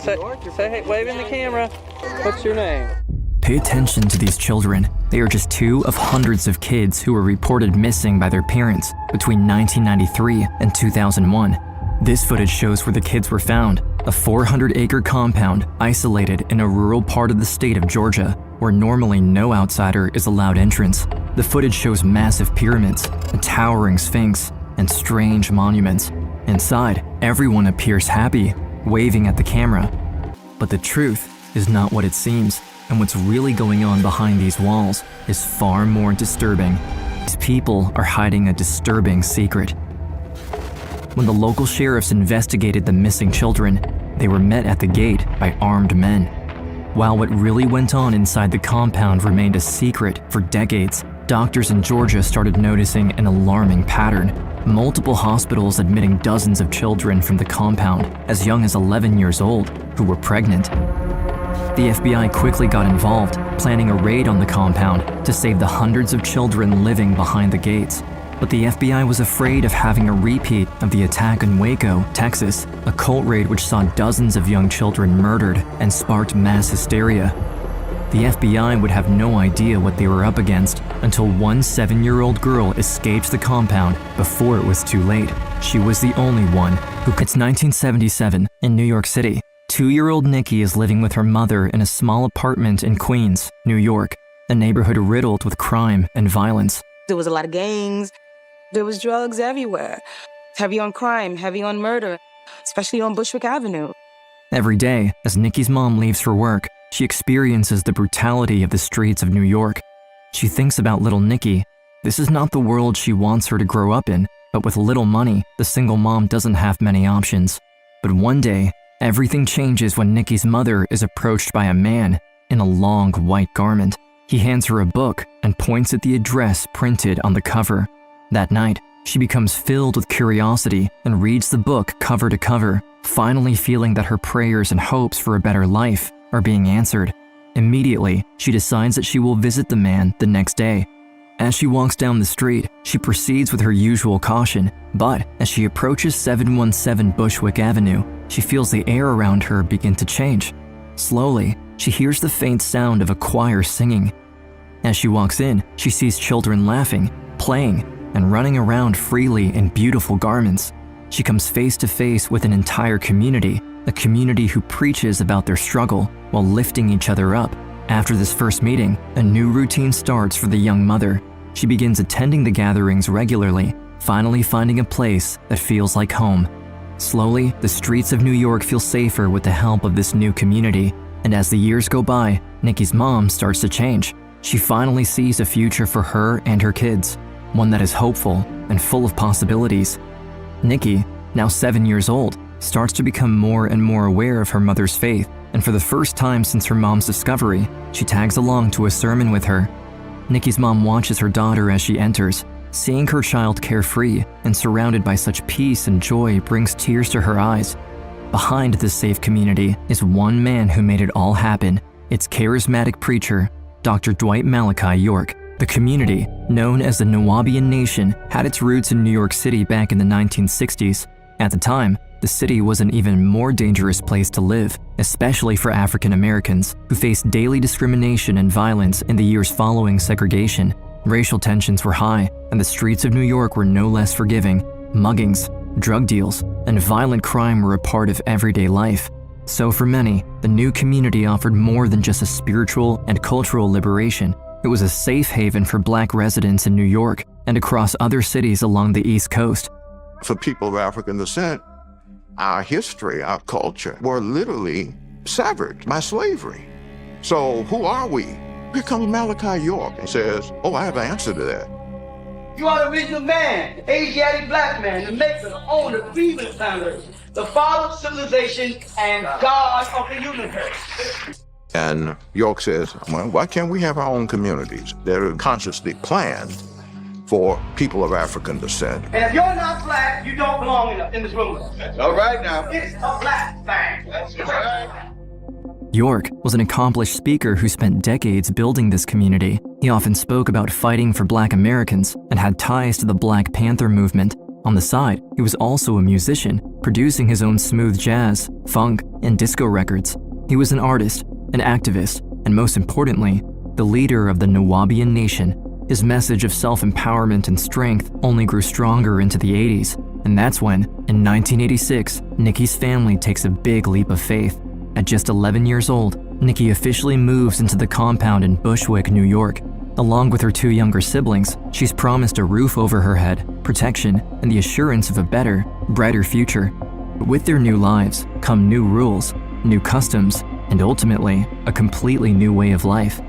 Say hey, wave in the camera. What's your name? Pay attention to these children. They are just two of hundreds of kids who were reported missing by their parents between 1993 and 2001. This footage shows where the kids were found, a 400-acre compound isolated in a rural part of the state of Georgia, where normally no outsider is allowed entrance. The footage shows massive pyramids, a towering sphinx, and strange monuments. Inside, everyone appears happy, waving at the camera. But the truth is not what it seems, and what's really going on behind these walls is far more disturbing. These people are hiding a disturbing secret. When the local sheriffs investigated the missing children, they were met at the gate by armed men. While what really went on inside the compound remained a secret for decades, doctors in Georgia started noticing an alarming pattern. Multiple hospitals admitting dozens of children from the compound, as young as 11 years old, who were pregnant. The FBI quickly got involved, planning a raid on the compound to save the hundreds of children living behind the gates. But the FBI was afraid of having a repeat of the attack in Waco, Texas, a cult raid which saw dozens of young children murdered and sparked mass hysteria. The FBI would have no idea what they were up against until one 7-year-old girl escaped the compound before it was too late. She was the only one who could. It's 1977 in New York City. 2-year-old Nikki is living with her mother in a small apartment in Queens, New York, a neighborhood riddled with crime and violence. There was a lot of gangs. There was drugs everywhere. Heavy on crime, heavy on murder, especially on Bushwick Avenue. Every day, as Nikki's mom leaves for work, she experiences the brutality of the streets of New York. She thinks about little Nikki. This is not the world she wants her to grow up in, but with little money, the single mom doesn't have many options. But one day, everything changes when Nikki's mother is approached by a man in a long white garment. He hands her a book and points at the address printed on the cover. That night, she becomes filled with curiosity and reads the book cover to cover, finally feeling that her prayers and hopes for a better life are being answered. Immediately, she decides that she will visit the man the next day. As she walks down the street, she proceeds with her usual caution, but as she approaches 717 Bushwick Avenue, she feels the air around her begin to change. Slowly, she hears the faint sound of a choir singing. As she walks in, she sees children laughing, playing, and running around freely in beautiful garments. She comes face to face with an entire community, a community who preaches about their struggle while lifting each other up. After this first meeting, a new routine starts for the young mother. She begins attending the gatherings regularly, finally finding a place that feels like home. Slowly, the streets of New York feel safer with the help of this new community, and as the years go by, Nikki's mom starts to change. She finally sees a future for her and her kids, one that is hopeful and full of possibilities. Nikki, now 7 years old, starts to become more and more aware of her mother's faith, and for the first time since her mom's discovery, she tags along to a sermon with her. Nikki's mom watches her daughter as she enters. Seeing her child carefree and surrounded by such peace and joy brings tears to her eyes. Behind this safe community is one man who made it all happen. It's charismatic preacher, Dr. Dwight Malachi York. The community, known as the Nawabian Nation, had its roots in New York City back in the 1960s. At the time, the city was an even more dangerous place to live, especially for African Americans, who faced daily discrimination and violence in the years following segregation. Racial tensions were high, and the streets of New York were no less forgiving. Muggings, drug deals, and violent crime were a part of everyday life. So for many, the new community offered more than just a spiritual and cultural liberation. It was a safe haven for Black residents in New York and across other cities along the East Coast. For people of African descent, our history, our culture were literally severed by slavery. So who are we? Here comes Malachi York and says, oh, I have an answer to that. You are the original man, the Asiatic black man, the maker, the owner, the freedom founder, the father of civilization, and God of the universe. And York says, well, why can't we have our own communities that are consciously planned for people of African descent? And if you're not black, you don't belong in this room. All right now. It's a black thing. That's right. York was an accomplished speaker who spent decades building this community. He often spoke about fighting for Black Americans and had ties to the Black Panther movement. On the side, he was also a musician, producing his own smooth jazz, funk, and disco records. He was an artist, an activist, and most importantly, the leader of the Nuwaubian Nation. His message of self-empowerment and strength only grew stronger into the 80s, and that's when, in 1986, Nikki's family takes a big leap of faith. At just 11 years old, Nikki officially moves into the compound in Bushwick, New York. Along with her 2 younger siblings, she's promised a roof over her head, protection, and the assurance of a better, brighter future. But with their new lives come new rules, new customs, and ultimately, a completely new way of life.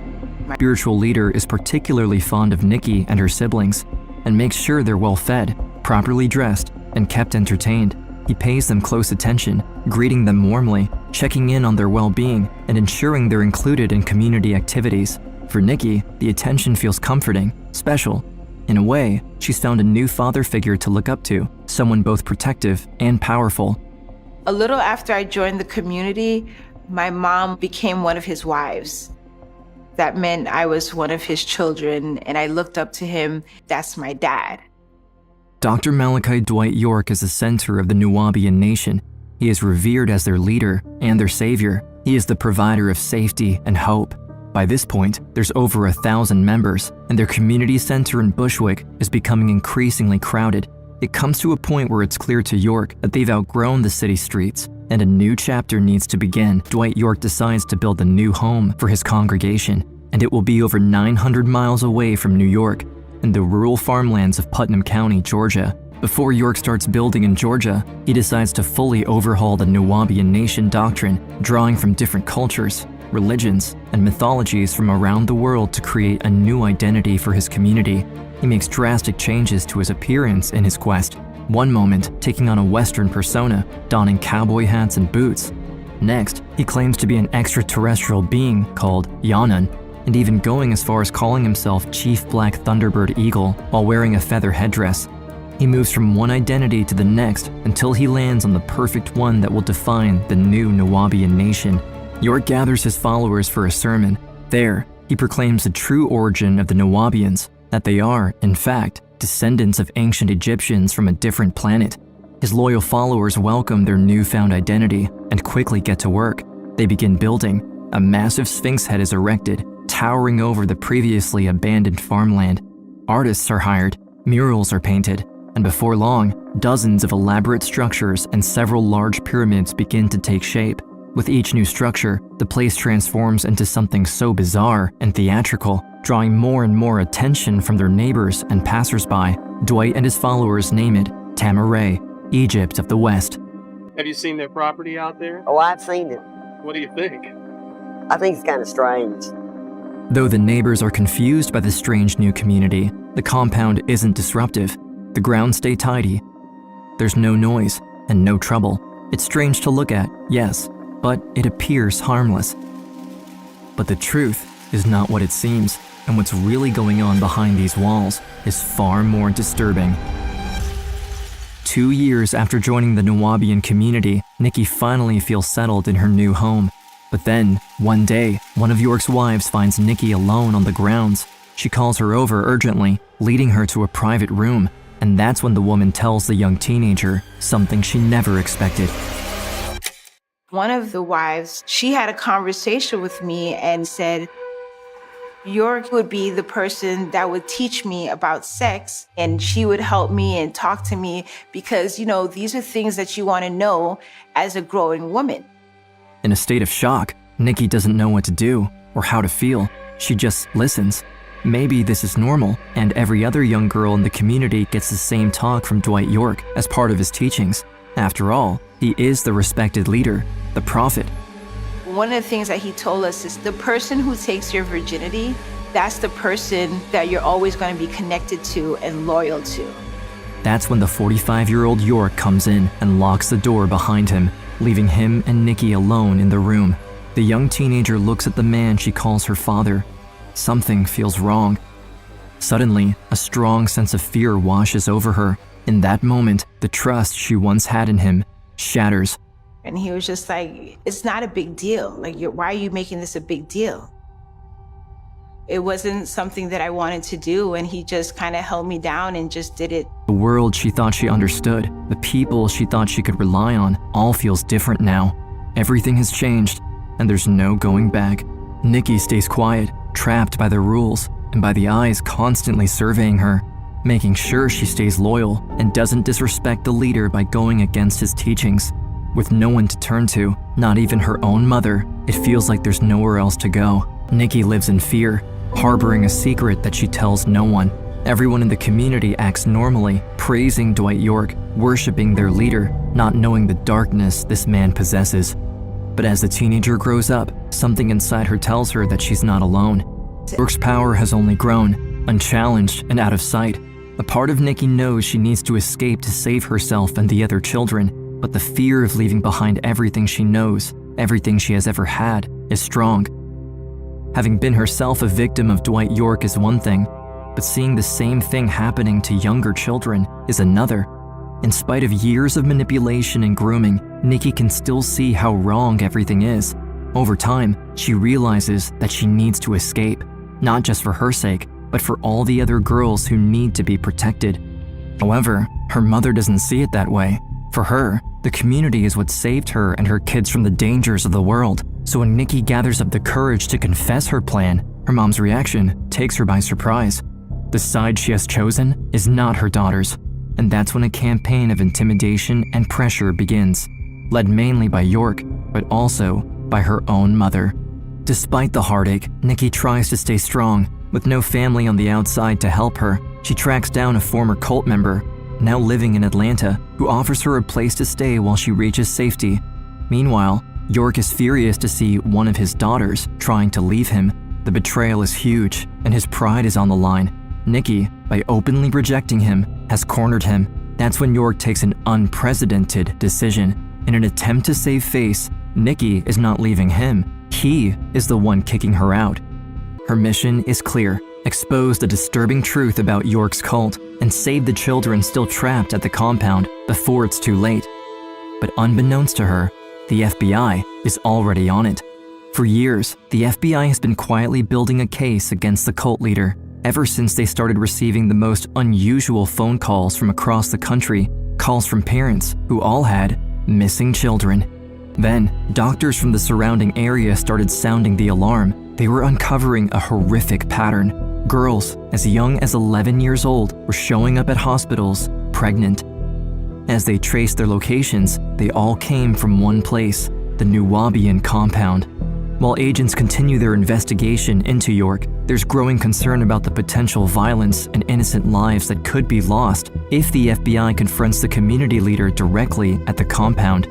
My spiritual leader is particularly fond of Nikki and her siblings, and makes sure they're well fed, properly dressed, and kept entertained. He pays them close attention, greeting them warmly, checking in on their well-being, and ensuring they're included in community activities. For Nikki, the attention feels comforting, special. In a way, she's found a new father figure to look up to, someone both protective and powerful. A little after I joined the community, my mom became one of his wives. That meant I was one of his children, and I looked up to him. That's my dad. Dr. Malachi Dwight York is the center of the Nuwaubian Nation. He is revered as their leader and their savior. He is the provider of safety and hope. By this point, there's over 1,000 members, and their community center in Bushwick is becoming increasingly crowded. It comes to a point where it's clear to York that they've outgrown the city streets, and a new chapter needs to begin. Dwight York decides to build a new home for his congregation, and it will be over 900 miles away from New York, in the rural farmlands of Putnam County, Georgia. Before York starts building in Georgia, he decides to fully overhaul the Nuwaubian Nation doctrine, drawing from different cultures, religions, and mythologies from around the world to create a new identity for his community. He makes drastic changes to his appearance in his quest. One moment, taking on a Western persona, donning cowboy hats and boots. Next, he claims to be an extraterrestrial being called Yanan, and even going as far as calling himself Chief Black Thunderbird Eagle while wearing a feather headdress. He moves from one identity to the next until he lands on the perfect one that will define the new Nuwaubian Nation. York gathers his followers for a sermon. There, he proclaims the true origin of the Nuwaubians, that they are, in fact, descendants of ancient Egyptians from a different planet. His loyal followers welcome their newfound identity and quickly get to work. They begin building. A massive sphinx head is erected, towering over the previously abandoned farmland. Artists are hired, murals are painted, and before long, dozens of elaborate structures and several large pyramids begin to take shape. With each new structure, the place transforms into something so bizarre and theatrical, drawing more and more attention from their neighbors and passersby. Dwight and his followers name it Tamaray, Egypt of the West. Have you seen their property out there? Oh, I've seen it. What do you think? I think it's kind of strange. Though the neighbors are confused by the strange new community, the compound isn't disruptive. The grounds stay tidy. There's no noise and no trouble. It's strange to look at, yes, but it appears harmless. But the truth is not what it seems, and what's really going on behind these walls is far more disturbing. 2 years after joining the Nuwaubian community, Nikki finally feels settled in her new home. But then, one day, one of York's wives finds Nikki alone on the grounds. She calls her over urgently, leading her to a private room, and that's when the woman tells the young teenager something she never expected. One of the wives, she had a conversation with me and said, York would be the person that would teach me about sex, and she would help me and talk to me because, these are things that you want to know as a growing woman. In a state of shock, Nikki doesn't know what to do or how to feel. She just listens. Maybe this is normal, and every other young girl in the community gets the same talk from Dwight York as part of his teachings. After all, he is the respected leader, the prophet. One of the things that he told us is the person who takes your virginity, that's the person that you're always going to be connected to and loyal to. That's when the 45-year-old York comes in and locks the door behind him, leaving him and Nikki alone in the room. The young teenager looks at the man she calls her father. Something feels wrong. Suddenly, a strong sense of fear washes over her. In that moment, the trust she once had in him shatters. And he was just like, it's not a big deal. Like, why are you making this a big deal? It wasn't something that I wanted to do, and he just kind of held me down and just did it. The world she thought she understood, the people she thought she could rely on, all feels different now. Everything has changed, and there's no going back. Nikki stays quiet, trapped by the rules and by the eyes constantly surveying her, making sure she stays loyal and doesn't disrespect the leader by going against his teachings. With no one to turn to, not even her own mother, it feels like there's nowhere else to go. Nikki lives in fear, harboring a secret that she tells no one. Everyone in the community acts normally, praising Dwight York, worshiping their leader, not knowing the darkness this man possesses. But as the teenager grows up, something inside her tells her that she's not alone. York's power has only grown, unchallenged and out of sight. A part of Nikki knows she needs to escape to save herself and the other children, but the fear of leaving behind everything she knows, everything she has ever had, is strong. Having been herself a victim of Dwight York is one thing, but seeing the same thing happening to younger children is another. In spite of years of manipulation and grooming, Nikki can still see how wrong everything is. Over time, she realizes that she needs to escape, not just for her sake, but for all the other girls who need to be protected. However, her mother doesn't see it that way. For her, the community is what saved her and her kids from the dangers of the world. So when Nikki gathers up the courage to confess her plan, her mom's reaction takes her by surprise. The side she has chosen is not her daughter's, and that's when a campaign of intimidation and pressure begins, led mainly by York, but also by her own mother. Despite the heartache, Nikki tries to stay strong. With no family on the outside to help her, she tracks down a former cult member, now living in Atlanta, who offers her a place to stay while she reaches safety. Meanwhile, York is furious to see one of his daughters trying to leave him. The betrayal is huge, and his pride is on the line. Nikki, by openly rejecting him, has cornered him. That's when York takes an unprecedented decision. In an attempt to save face, Nikki is not leaving him. He is the one kicking her out. Her mission is clear: expose the disturbing truth about York's cult and save the children still trapped at the compound before it's too late. But unbeknownst to her, the FBI is already on it. For years, the FBI has been quietly building a case against the cult leader, ever since they started receiving the most unusual phone calls from across the country, calls from parents who all had missing children. Then, doctors from the surrounding area started sounding the alarm. They were uncovering a horrific pattern. Girls as young as 11 years old were showing up at hospitals pregnant. As they traced their locations, they all came from one place, the Nuwaubian compound. While agents continue their investigation into York, there's growing concern about the potential violence and innocent lives that could be lost if the FBI confronts the community leader directly at the compound.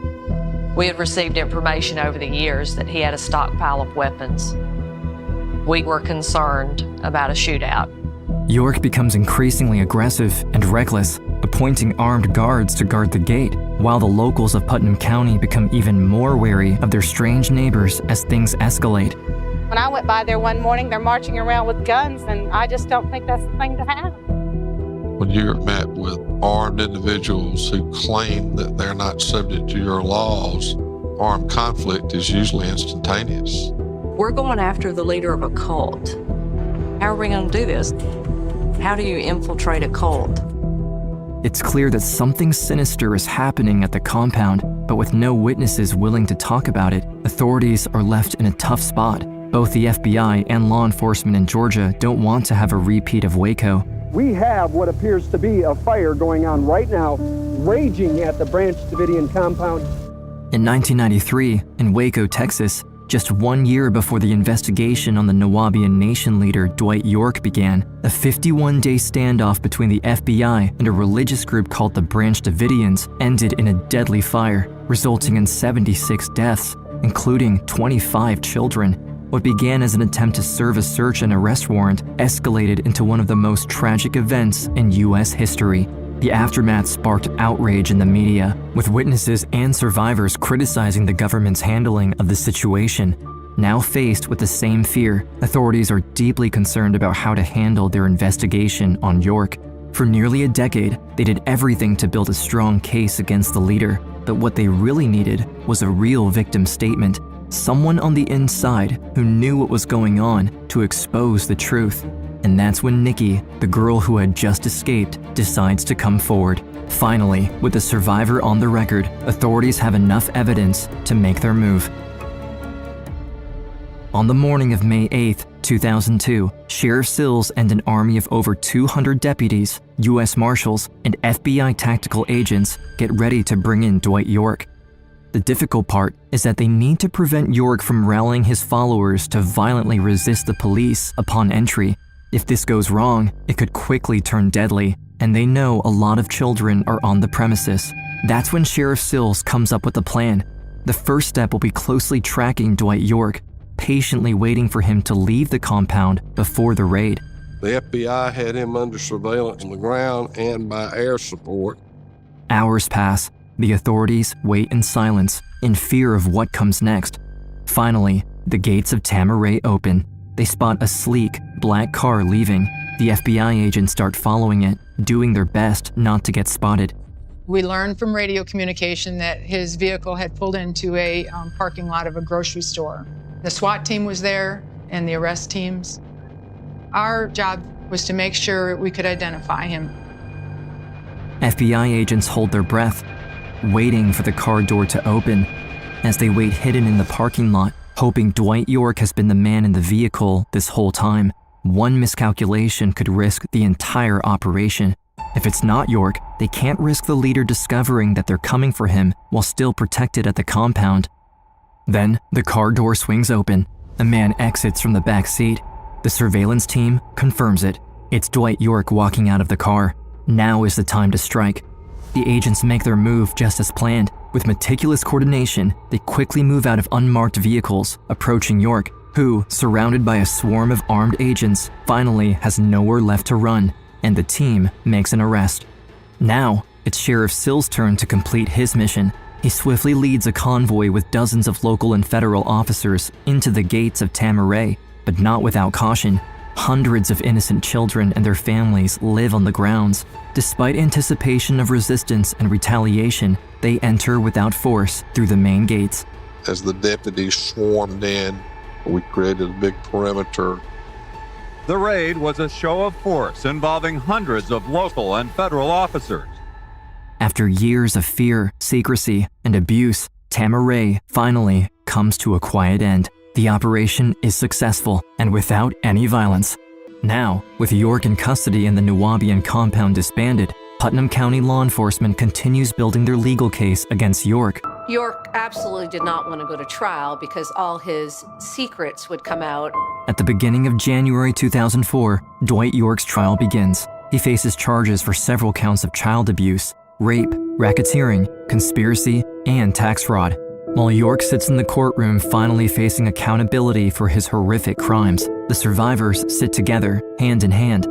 We had received information over the years that he had a stockpile of weapons. We were concerned about a shootout. York becomes increasingly aggressive and reckless, appointing armed guards to guard the gate, while the locals of Putnam County become even more wary of their strange neighbors as things escalate. When I went by there one morning, they're marching around with guns, and I just don't think that's the thing to have. When you're met with armed individuals who claim that they're not subject to your laws, armed conflict is usually instantaneous. We're going after the leader of a cult. How are we going to do this? How do you infiltrate a cult? It's clear that something sinister is happening at the compound, but with no witnesses willing to talk about it, authorities are left in a tough spot. Both the FBI and law enforcement in Georgia don't want to have a repeat of Waco. We have what appears to be a fire going on right now, raging at the Branch Davidian compound. In 1993, in Waco, Texas, just 1 year before the investigation on the Nuwaubian Nation leader Dwight York began, a 51-day standoff between the FBI and a religious group called the Branch Davidians ended in a deadly fire, resulting in 76 deaths, including 25 children. What began as an attempt to serve a search and arrest warrant escalated into one of the most tragic events in U.S. history. The aftermath sparked outrage in the media, with witnesses and survivors criticizing the government's handling of the situation. Now faced with the same fear, authorities are deeply concerned about how to handle their investigation on York. For nearly a decade, they did everything to build a strong case against the leader, but what they really needed was a real victim statement, someone on the inside who knew what was going on to expose the truth. And that's when Nikki, the girl who had just escaped, decides to come forward. Finally, with the survivor on the record, authorities have enough evidence to make their move. On the morning of May 8, 2002, Sheriff Sills and an army of over 200 deputies, U.S. Marshals, and FBI tactical agents get ready to bring in Dwight York. The difficult part is that they need to prevent York from rallying his followers to violently resist the police upon entry. If this goes wrong, it could quickly turn deadly, and they know a lot of children are on the premises. That's when Sheriff Sills comes up with a plan. The first step will be closely tracking Dwight York, patiently waiting for him to leave the compound before the raid. The FBI had him under surveillance on the ground and by air support. Hours pass. The authorities wait in silence, in fear of what comes next. Finally, the gates of Tamaray open. They spot a sleek, black car leaving. The FBI agents start following it, doing their best not to get spotted. We learned from radio communication that his vehicle had pulled into a parking lot of a grocery store. The SWAT team was there and the arrest teams. Our job was to make sure we could identify him. FBI agents hold their breath, waiting for the car door to open. As they wait hidden in the parking lot, hoping Dwight York has been the man in the vehicle this whole time, one miscalculation could risk the entire operation. If it's not York, they can't risk the leader discovering that they're coming for him while still protected at the compound. Then, the car door swings open. A man exits from the back seat. The surveillance team confirms it. It's Dwight York walking out of the car. Now is the time to strike. The agents make their move just as planned. With meticulous coordination, they quickly move out of unmarked vehicles, approaching York, who, surrounded by a swarm of armed agents, finally has nowhere left to run, and the team makes an arrest. Now, it's Sheriff Sills' turn to complete his mission. He swiftly leads a convoy with dozens of local and federal officers into the gates of Tamaray, but not without caution. Hundreds of innocent children and their families live on the grounds. Despite anticipation of resistance and retaliation, they enter without force through the main gates. As the deputies swarmed in, we created a big perimeter. The raid was a show of force involving hundreds of local and federal officers. After years of fear, secrecy, and abuse, Tamaray finally comes to a quiet end. The operation is successful and without any violence. Now, with York in custody and the Nuwaubian compound disbanded, Putnam County law enforcement continues building their legal case against York. York absolutely did not want to go to trial because all his secrets would come out. At the beginning of January 2004, Dwight York's trial begins. He faces charges for several counts of child abuse, rape, racketeering, conspiracy, and tax fraud. While York sits in the courtroom finally facing accountability for his horrific crimes, the survivors sit together, hand in hand.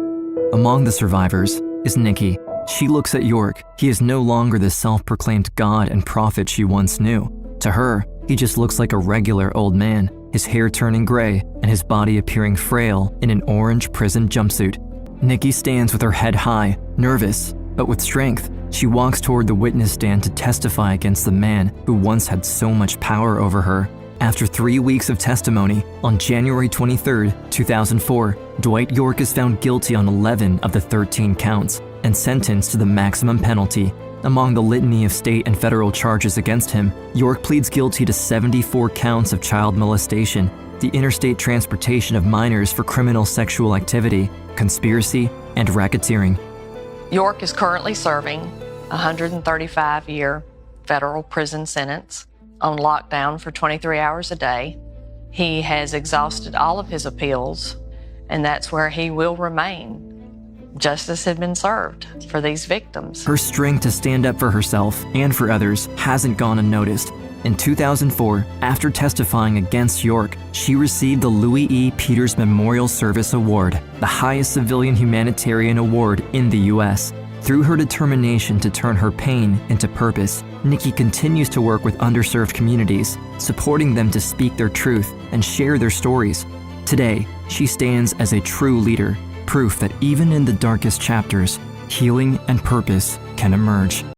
Among the survivors is Nikki. She looks at York. He is no longer the self-proclaimed god and prophet she once knew. To her, he just looks like a regular old man, his hair turning gray and his body appearing frail in an orange prison jumpsuit. Nikki stands with her head high, nervous, but with strength. She walks toward the witness stand to testify against the man who once had so much power over her. After 3 weeks of testimony, on January 23, 2004, Dwight York is found guilty on 11 of the 13 counts and sentenced to the maximum penalty. Among the litany of state and federal charges against him, York pleads guilty to 74 counts of child molestation, the interstate transportation of minors for criminal sexual activity, conspiracy, and racketeering. York is currently serving a 135-year federal prison sentence on lockdown for 23 hours a day. He has exhausted all of his appeals, and that's where he will remain. Justice had been served for these victims. Her strength to stand up for herself and for others hasn't gone unnoticed. In 2004, after testifying against York, she received the Louis E. Peters Memorial Service Award, the highest civilian humanitarian award in the U.S. Through her determination to turn her pain into purpose, Nikki continues to work with underserved communities, supporting them to speak their truth and share their stories. Today, she stands as a true leader, proof that even in the darkest chapters, healing and purpose can emerge.